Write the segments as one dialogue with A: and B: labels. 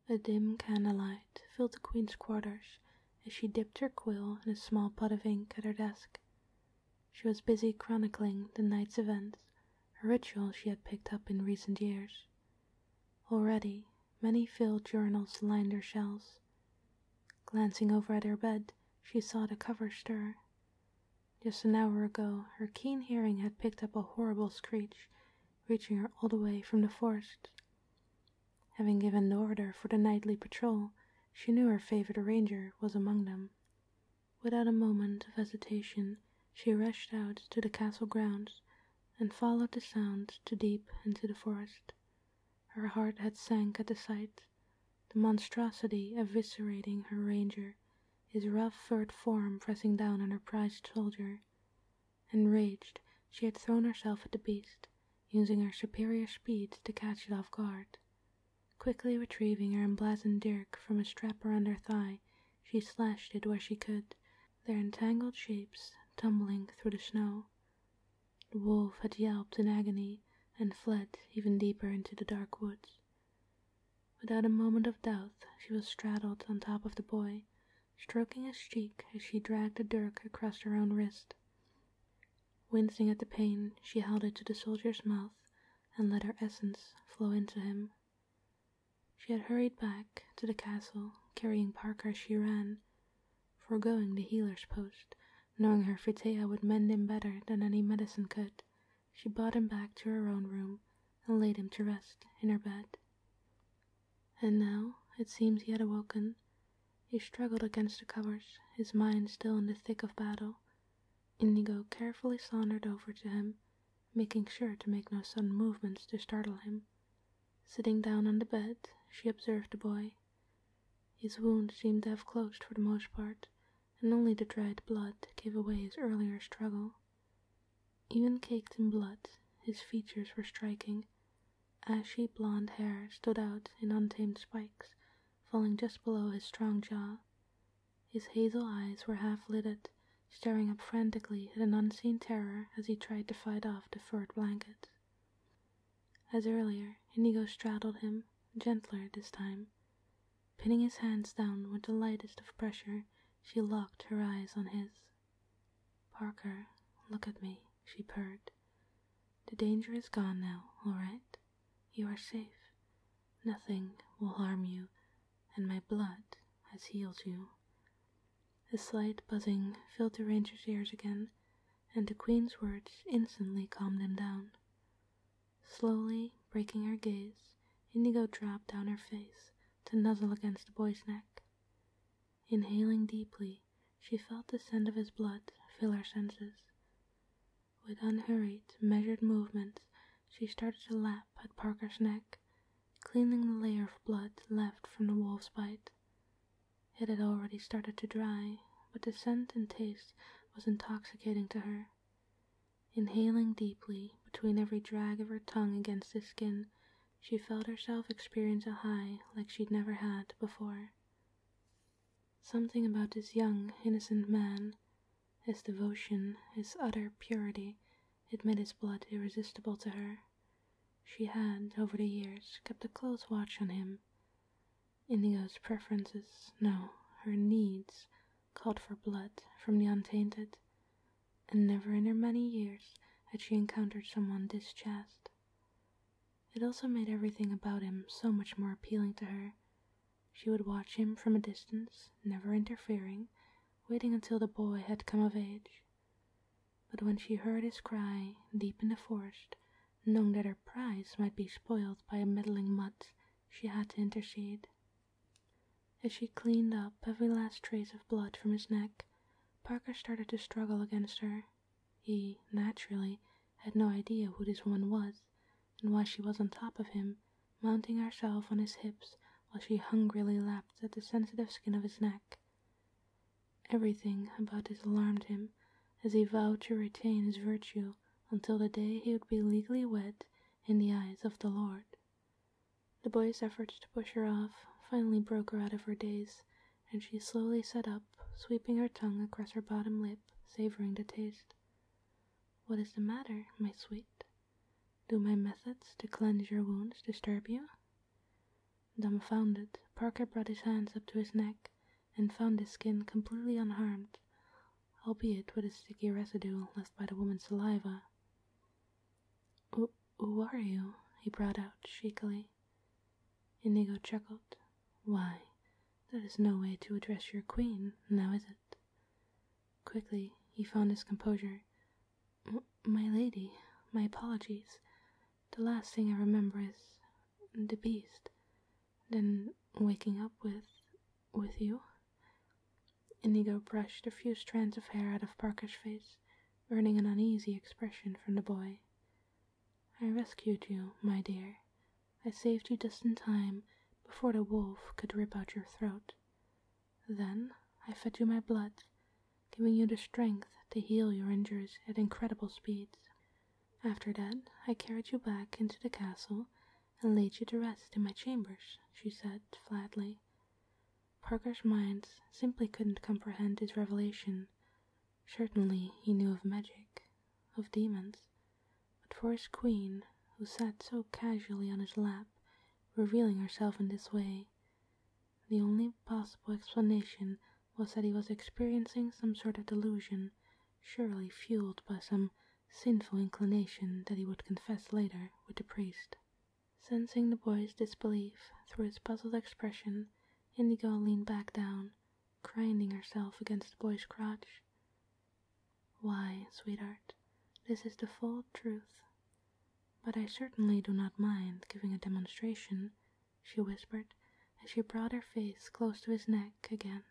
A: A dim candlelight filled the queen's quarters as she dipped her quill in a small pot of ink at her desk. She was busy chronicling the night's events, a ritual she had picked up in recent years. Already, many filled journals lined her shelves. Glancing over at her bed, she saw the cover stir. Just an hour ago, her keen hearing had picked up a horrible screech, reaching her all the way from the forest. Having given the order for the nightly patrol, she knew her favorite ranger was among them. Without a moment of hesitation, she rushed out to the castle grounds and followed the sound to deep into the forest. Her heart had sank at the sight, the monstrosity eviscerating her ranger, his rough furred form pressing down on her prized soldier. Enraged, she had thrown herself at the beast, using her superior speed to catch it off guard. Quickly retrieving her emblazoned dirk from a strap around her thigh, she slashed it where she could, their entangled shapes tumbling through the snow. The wolf had yelped in agony and fled even deeper into the dark woods. Without a moment of doubt, she was straddled on top of the boy, stroking his cheek as she dragged the dirk across her own wrist. Wincing at the pain, she held it to the soldier's mouth and let her essence flow into him. She had hurried back to the castle, carrying Parker as she ran, foregoing the healer's post, knowing her Fritea would mend him better than any medicine could. She brought him back to her own room and laid him to rest in her bed. And now, it seems he had awoken. He struggled against the covers, his mind still in the thick of battle. Indigo carefully sauntered over to him, making sure to make no sudden movements to startle him. Sitting down on the bed, she observed the boy. His wound seemed to have closed for the most part, and only the dried blood gave away his earlier struggle. Even caked in blood, his features were striking. Ashy blonde hair stood out in untamed spikes, falling just below his strong jaw. His hazel eyes were half-lidded, staring up frantically at an unseen terror as he tried to fight off the furred blanket. As earlier, Indigo straddled him, gentler this time. Pinning his hands down with the lightest of pressure, she locked her eyes on his. "Parker, look at me," she purred. "The danger is gone now, all right? You are safe. Nothing will harm you, and my blood has healed you." A slight buzzing filled the ranger's ears again, and the queen's words instantly calmed him down. Slowly breaking her gaze, Indigo dropped down her face to nuzzle against the boy's neck. Inhaling deeply, she felt the scent of his blood fill her senses. With unhurried, measured movements, she started to lap at Parker's neck, cleaning the layer of blood left from the wolf's bite. It had already started to dry, but the scent and taste was intoxicating to her. Inhaling deeply, between every drag of her tongue against his skin, she felt herself experience a high like she'd never had before. Something about this young, innocent man, his devotion, his utter purity, it made his blood irresistible to her. She had, over the years, kept a close watch on him. Indigo's preferences, no, her needs, called for blood from the untainted, and never in her many years had she encountered someone this chaste. It also made everything about him so much more appealing to her. She would watch him from a distance, never interfering, waiting until the boy had come of age. But when she heard his cry deep in the forest, knowing that her prize might be spoiled by a meddling mutt, she had to intercede. As she cleaned up every last trace of blood from his neck, Parker started to struggle against her. He, naturally, had no idea who this woman was, and why she was on top of him, mounting herself on his hips while she hungrily lapped at the sensitive skin of his neck. Everything about this alarmed him, as he vowed to retain his virtue until the day he would be legally wed in the eyes of the Lord. The boy's efforts to push her off finally broke her out of her daze, and she slowly sat up, sweeping her tongue across her bottom lip, savoring the taste. "What is the matter, my sweet? Do my methods to cleanse your wounds disturb you?" Dumbfounded, Parker brought his hands up to his neck and found his skin completely unharmed, albeit with a sticky residue left by the woman's saliva. Who are you?" he brought out shakily. Inigo chuckled. "Why, that is no way to address your queen, now is it?" Quickly, he found his composure. My lady, my apologies. The last thing I remember is the beast. Then waking up with you?" Inigo brushed a few strands of hair out of Parker's face, earning an uneasy expression from the boy. "I rescued you, my dear. I saved you just in time before the wolf could rip out your throat. Then I fed you my blood, giving you the strength to heal your injuries at incredible speeds. After that, I carried you back into the castle and laid you to rest in my chambers," she said flatly. Parker's mind simply couldn't comprehend his revelation. Certainly he knew of magic, of demons, but for his queen, who sat so casually on his lap, revealing herself in this way, the only possible explanation was that he was experiencing some sort of delusion, surely fueled by some sinful inclination that he would confess later with the priest. Sensing the boy's disbelief through his puzzled expression, Indigo leaned back down, grinding herself against the boy's crotch. "Why, sweetheart, this is the full truth. But I certainly do not mind giving a demonstration," she whispered as she brought her face close to his neck again.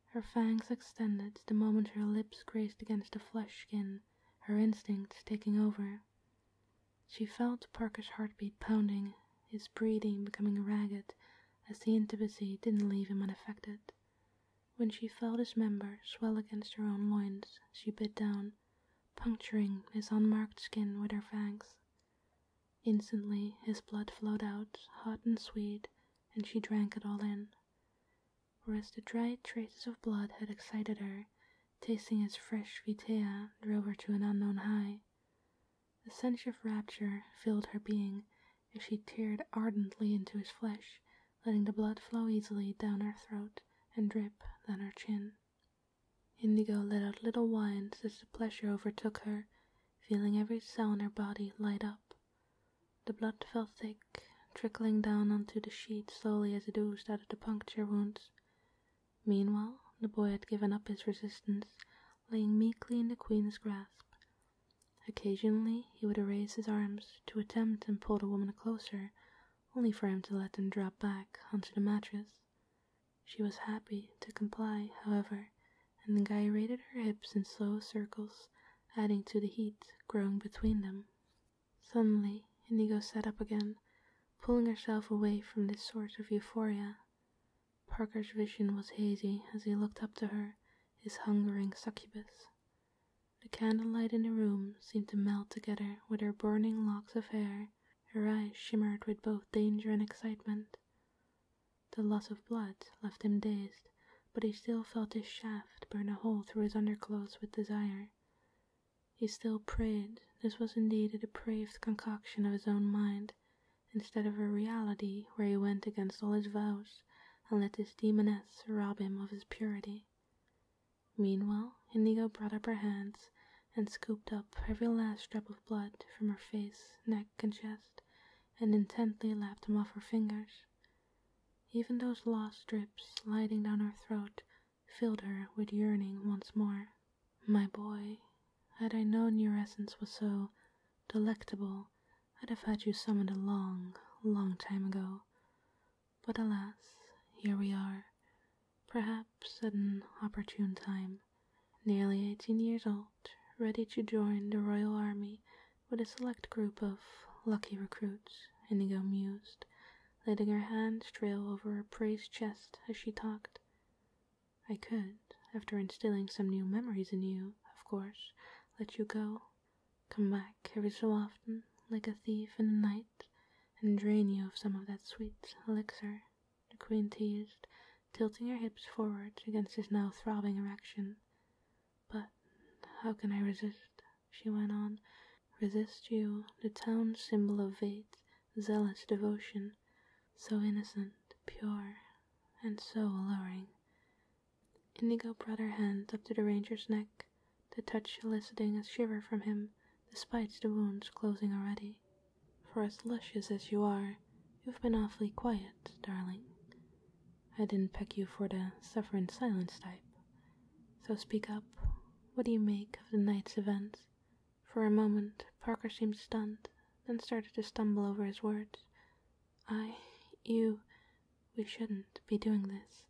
A: Her fangs extended the moment her lips grazed against the flesh skin, her instincts taking over. She felt Parker's heartbeat pounding, his breathing becoming ragged as the intimacy didn't leave him unaffected. When she felt his member swell against her own loins, she bit down, puncturing his unmarked skin with her fangs. Instantly his blood flowed out, hot and sweet, and she drank it all in. Whereas the dried traces of blood had excited her, tasting his fresh vitea drove her to an unknown high. A sense of rapture filled her being as she teared ardently into his flesh, letting the blood flow easily down her throat and drip down her chin. Indigo let out little whines as the pleasure overtook her, feeling every cell in her body light up. The blood felt thick, trickling down onto the sheet slowly as it oozed out of the puncture wounds. Meanwhile, the boy had given up his resistance, laying meekly in the queen's grasp. Occasionally, he would raise his arms to attempt and pull the woman closer, only for him to let them drop back onto the mattress. She was happy to comply, however, and gyrated her hips in slow circles, adding to the heat growing between them. Suddenly, Indigo sat up again, pulling herself away from this source of euphoria. Parker's vision was hazy as he looked up to her, his hungering succubus. The candlelight in the room seemed to melt together with her burning locks of hair. Her eyes shimmered with both danger and excitement. The loss of blood left him dazed, but he still felt his shaft burn a hole through his underclothes with desire. He still prayed this was indeed a depraved concoction of his own mind, instead of a reality where he went against all his vows and let this demoness rob him of his purity. Meanwhile, Indigo brought up her hands and scooped up every last drop of blood from her face, neck, and chest, and intently lapped them off her fingers. Even those lost drips sliding down her throat filled her with yearning once more. "My boy, had I known your essence was so delectable, I'd have had you summoned a long, long time ago. But alas, here we are, perhaps at an opportune time, nearly 18 years old, ready to join the royal army with a select group of lucky recruits," Indigo mused, letting her hand trail over her praised chest as she talked. "I could, after instilling some new memories in you, of course, let you go, come back every so often, like a thief in the night, and drain you of some of that sweet elixir," the queen teased, tilting her hips forward against his now throbbing erection. "But how can I resist?" she went on. "Resist you, the town's symbol of vague, zealous devotion, So innocent, pure, and so alluring. Indigo brought her hand up to the ranger's neck, the touch eliciting a shiver from him, despite the wounds closing already. For as luscious as you are, you've been awfully quiet, darling. I didn't pick you for the suffer in silence type. So speak up. What do you make of the night's events? For a moment, Parker seemed stunned, then started to stumble over his words. We shouldn't be doing this.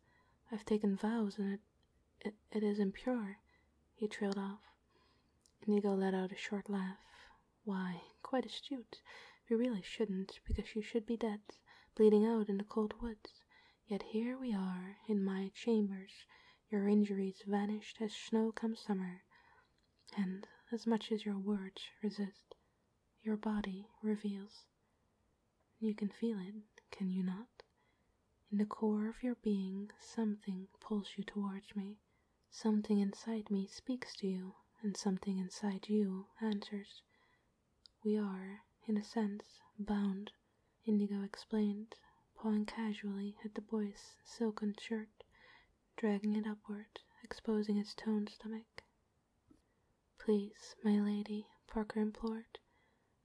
A: I've taken vows and it is impure, he trailed off. Inigo let out a short laugh. Why, quite astute. We really shouldn't, because you should be dead, bleeding out in the cold woods. Yet here we are, in my chambers, your injuries vanished as snow comes summer, and as much as your words resist, your body reveals. You can feel it, can you not? In the core of your being, something pulls you towards me. Something inside me speaks to you, and something inside you answers. We are, in a sense, bound, Indigo explained, pawing casually at the boy's silken shirt, dragging it upward, exposing its toned stomach. Please, my lady, Parker implored.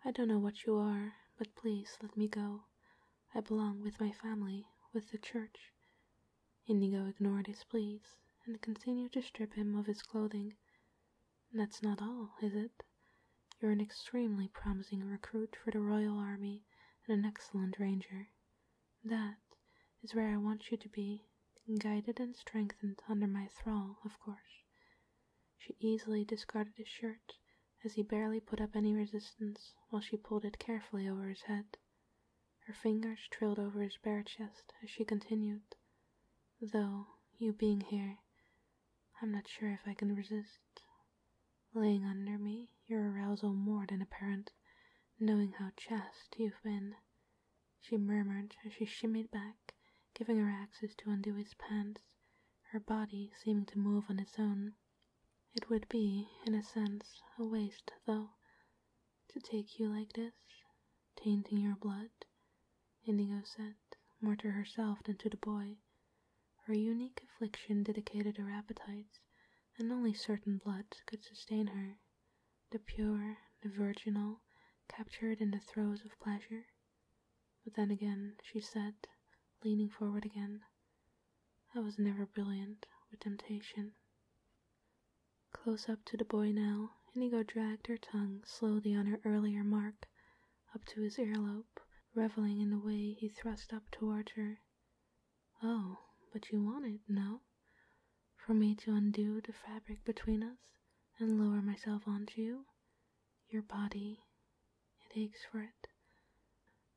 A: I don't know what you are, but please let me go. I belong with my family, with the church. Indigo ignored his pleas and continued to strip him of his clothing. That's not all, is it? You're an extremely promising recruit for the Royal Army and an excellent ranger. That is where I want you to be, guided and strengthened under my thrall, of course. She easily discarded his shirt, as he barely put up any resistance, while she pulled it carefully over his head. Her fingers trailed over his bare chest as she continued. Though, you being here, I'm not sure if I can resist. Laying under me, your arousal more than apparent, knowing how chaste you've been, she murmured as she shimmied back, giving her access to undo his pants, her body seeming to move on its own. It would be, in a sense, a waste, though, to take you like this, tainting your blood, Indigo said, more to herself than to the boy. Her unique affliction dedicated her appetites, and only certain blood could sustain her, the pure, the virginal, captured in the throes of pleasure. But then again, she said, leaning forward again, I was never brilliant with temptation. Close up to the boy now, Inigo dragged her tongue slowly on her earlier mark, up to his earlobe, reveling in the way he thrust up towards her. Oh, but you want it, no? For me to undo the fabric between us and lower myself onto you? Your body, it aches for it.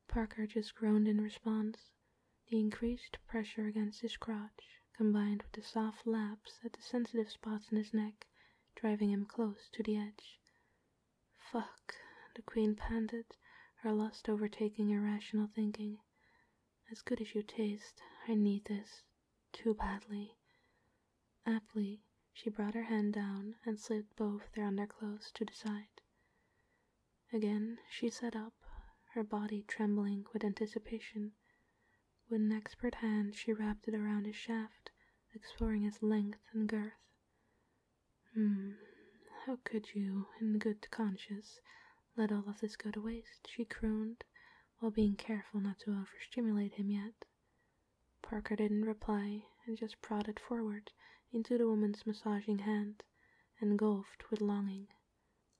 A: Parker just groaned in response, the increased pressure against his crotch, combined with the soft laps at the sensitive spots in his neck, driving him close to the edge. Fuck, the queen panted, her lust overtaking irrational thinking. As good as you taste, I need this, too badly. Aptly, she brought her hand down and slid both their underclothes to the side. Again, she sat up, her body trembling with anticipation. With an expert hand, she wrapped it around his shaft, exploring its length and girth. How could you, in good conscience, let all of this go to waste, she crooned, while being careful not to overstimulate him yet. Parker didn't reply, and just prodded forward into the woman's massaging hand, engulfed with longing.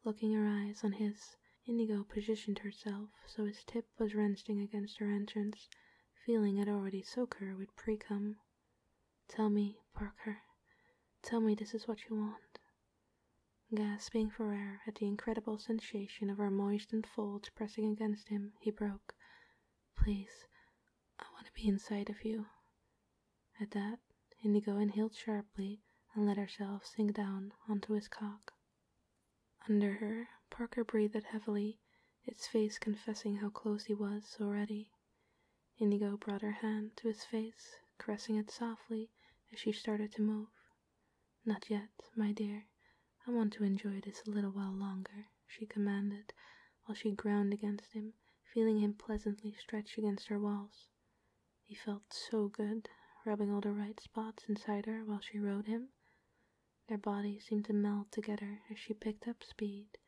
A: Looking her eyes on his, Indigo positioned herself so his tip was resting against her entrance, feeling it already soak her with pre-cum. Tell me, Parker, tell me this is what you want. Gasping for air at the incredible sensation of her moistened folds pressing against him, he broke. Please, I want to be inside of you. At that, Indigo inhaled sharply and let herself sink down onto his cock. Under her, Parker breathed heavily, its face confessing how close he was already. Indigo brought her hand to his face, caressing it softly as she started to move. Not yet, my dear. I want to enjoy this a little while longer, she commanded, while she groaned against him, feeling him pleasantly stretch against her walls. He felt so good, rubbing all the right spots inside her while she rode him. Their bodies seemed to meld together as she picked up speed,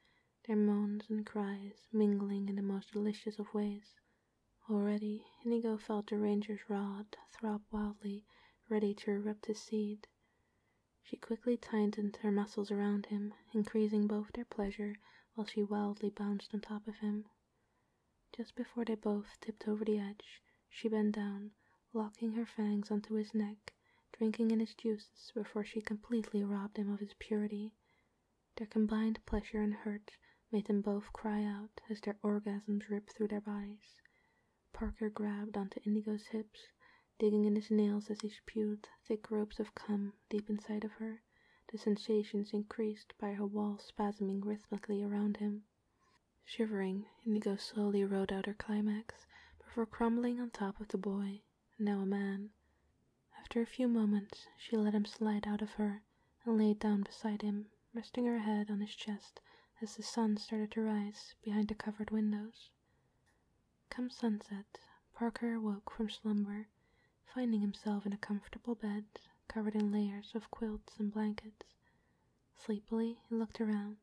A: their moans and cries mingling in the most delicious of ways. Already, Inigo felt the ranger's rod throb wildly, ready to erupt his seed. She quickly tightened her muscles around him, increasing both their pleasure while she wildly bounced on top of him. Just before they both tipped over the edge, she bent down, locking her fangs onto his neck, drinking in his juices before she completely robbed him of his purity. Their combined pleasure and hurt made them both cry out as their orgasms ripped through their bodies. Parker grabbed onto Indigo's hips, digging in his nails as he spewed thick ropes of cum deep inside of her, the sensations increased by her walls spasming rhythmically around him. Shivering, Indigo slowly rode out her climax before crumbling on top of the boy, now a man. After a few moments, she let him slide out of her and laid down beside him, resting her head on his chest as the sun started to rise behind the covered windows. Come sunset, Parker awoke from slumber, finding himself in a comfortable bed covered in layers of quilts and blankets. Sleepily, he looked around.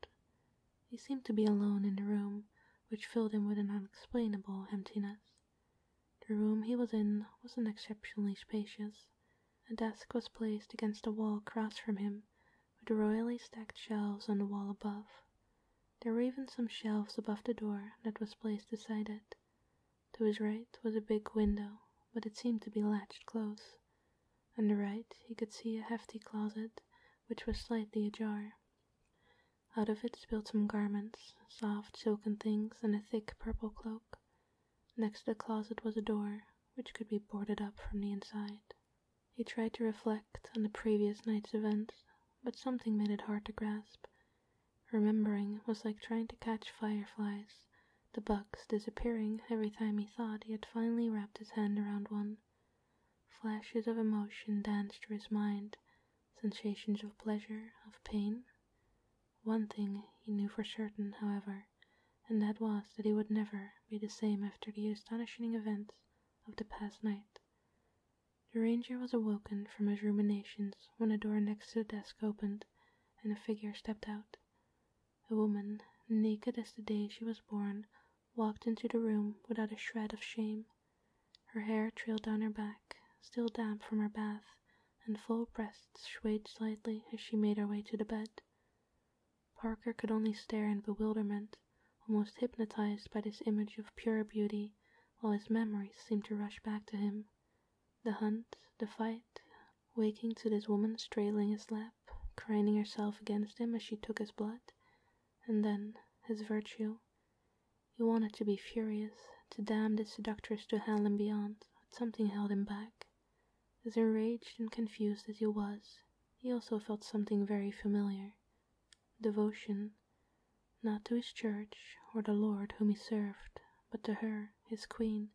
A: He seemed to be alone in the room, which filled him with an unexplainable emptiness. The room he was in wasn't exceptionally spacious. A desk was placed against the wall across from him, with royally stacked shelves on the wall above. There were even some shelves above the door that was placed beside it. To his right was a big window, but it seemed to be latched close. On the right he could see a hefty closet, which was slightly ajar. Out of it spilled some garments, soft silken things, and a thick purple cloak. Next to the closet was a door, which could be boarded up from the inside. He tried to reflect on the previous night's events, but something made it hard to grasp. Remembering was like trying to catch fireflies, the bugs disappearing every time he thought he had finally wrapped his hand around one. Flashes of emotion danced through his mind, sensations of pleasure, of pain. One thing he knew for certain, however, and that was that he would never be the same after the astonishing events of the past night. The ranger was awoken from his ruminations when a door next to the desk opened, and a figure stepped out. A woman, naked as the day she was born, walked into the room without a shred of shame. Her hair trailed down her back, still damp from her bath, and full breasts swayed slightly as she made her way to the bed. Parker could only stare in bewilderment, almost hypnotized by this image of pure beauty, while his memories seemed to rush back to him. The hunt, the fight, waking to this woman strailing his lap, craning herself against him as she took his blood, and then his virtue. He wanted to be furious, to damn this seductress to hell and beyond, but something held him back. As enraged and confused as he was, he also felt something very familiar. Devotion, not to his church or the Lord whom he served, but to her, his queen,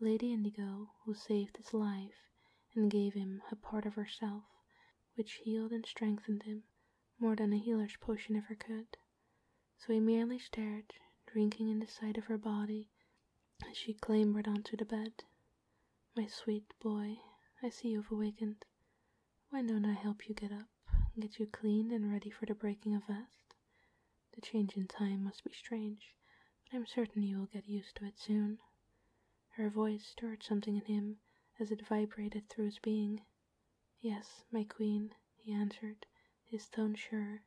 A: Lady Indigo, who saved his life and gave him a part of herself, which healed and strengthened him more than a healer's potion ever could. So he merely stared, drinking in the sight of her body, as she clambered onto the bed. "My sweet boy, I see you've awakened. Why don't I help you get up, get you cleaned and ready for the breaking of fast? The change in time must be strange, but I'm certain you will get used to it soon." Her voice stirred something in him as it vibrated through his being. "Yes, my queen," he answered, his tone sure.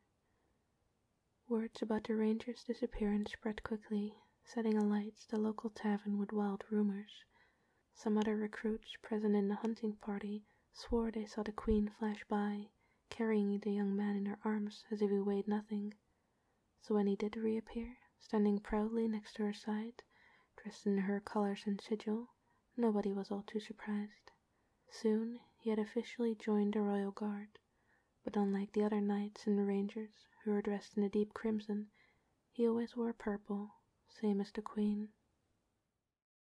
A: Words about the ranger's disappearance spread quickly, setting alight the local tavern with wild rumors. Some other recruits present in the hunting party swore they saw the queen flash by, carrying the young man in her arms as if he weighed nothing. So when he did reappear, standing proudly next to her side, dressed in her colors and sigil, nobody was all too surprised. Soon he had officially joined the royal guard, but unlike the other knights and rangers who were dressed in a deep crimson, he always wore purple, same as the queen.